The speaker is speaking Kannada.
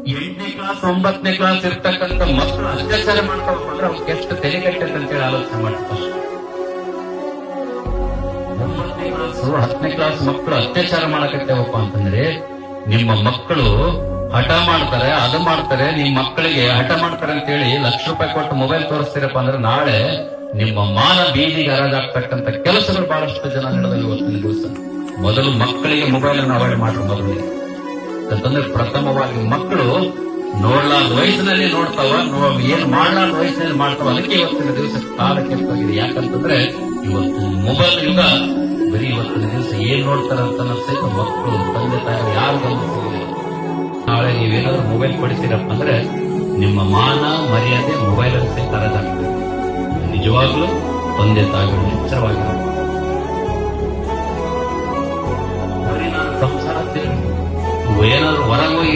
8ನೇ ಕ್ಲಾಸ್ 9ನೇ ಕ್ಲಾಸ್ ಇರ್ತಕ್ಕಂಥ ಮಕ್ಕಳು ಅತ್ಯಾಚಾರ ಮಾಡ್ತಾವಪ್ಪ ಅಂದ್ರೆ ಅವ್ರಿಗೆ ಎಷ್ಟು ತೆರೆಗಟ್ಟೈತೆ ಅಂತೇಳಿ ಆಲೋಚನೆ ಮಾಡ್ತಾರೆ. 9ನೇ ಕ್ಲಾಸ್ 10ನೇ ಕ್ಲಾಸ್ ಮಕ್ಕಳು ಅತ್ಯಾಚಾರ ಮಾಡಕತ್ತೇವಪ್ಪ ಅಂತಂದ್ರೆ ನಿಮ್ಮ ಮಕ್ಕಳು ಹಠ ಮಾಡ್ತಾರೆ, ಅದು ಮಾಡ್ತಾರೆ. ನಿಮ್ ಮಕ್ಕಳಿಗೆ ಹಠ ಮಾಡ್ತಾರೆ ಅಂತೇಳಿ ₹1,00,000 ಕೊಟ್ಟು ಮೊಬೈಲ್ ತೋರಿಸ್ತೀರಪ್ಪ ಅಂದ್ರೆ ನಾಳೆ ನಿಮ್ಮ ಮಾನ ಬೀದಿಗೆ ಹರಾಜಾಗ್ತಕ್ಕಂಥ ಕೆಲಸಗಳು ಬಹಳಷ್ಟು ಜನ ನಡೆದ ಇವತ್ತಿನ ದಿವಸ. ಮೊದಲು ಮಕ್ಕಳಿಗೆ ಮೊಬೈಲ್ ಅನ್ನು ಅವಾಯ್ಡ್ ಮಾಡ್ತಾರೆ. ಮೊದಲು ಅಂತಂದ್ರೆ ಪ್ರಥಮವಾಗಿ ಮಕ್ಕಳು ನೋಡ್ಲಾರ್ದ ವಯಸ್ಸಿನಲ್ಲಿ ನೋಡ್ತಾವ, ಏನ್ ಮಾಡ್ಲಾರ್ದ ವಯಸ್ಸಿನಲ್ಲಿ ಮಾಡ್ತಾವ. ಅದಕ್ಕೆ ಇವತ್ತಿನ ದಿವಸ ಕಾಲ ಕೆಟ್ಟೋಗಿದೆ. ಯಾಕಂತಂದ್ರೆ ಇವತ್ತು ಮೊಬೈಲ್ ಯುಗ. ಬರೀ ಇವತ್ತಿನ ದಿವಸ ಏನ್ ನೋಡ್ತಾರಂತ ಸಹಿತ ಮಕ್ಕಳು ತಂದೆ ತಾಯಿ ಯಾರು ಗಮನಿಸಿಲ್ಲ. ನಾಳೆ ನೀವೇನಾದ್ರೂ ಮೊಬೈಲ್ ಕೊಡಿಸಿರಪ್ಪ ಅಂದ್ರೆ ನಿಮ್ಮ ಮಾನ ಮರ್ಯಾದೆ ಮೊಬೈಲ್ ಅಲ್ಲಿ ಸಹಿತ ಹರಾಜಾಗ್ತದೆ. ನಿಜವಾಗ್ಲೂ ತಂದೆ ತಾಯಿಗಳು ಎಚ್ಚರವಾಗಿರೋ ಸಂಸಾರ ಏನಾದ್ರು ಹೊರಗೋಗಿ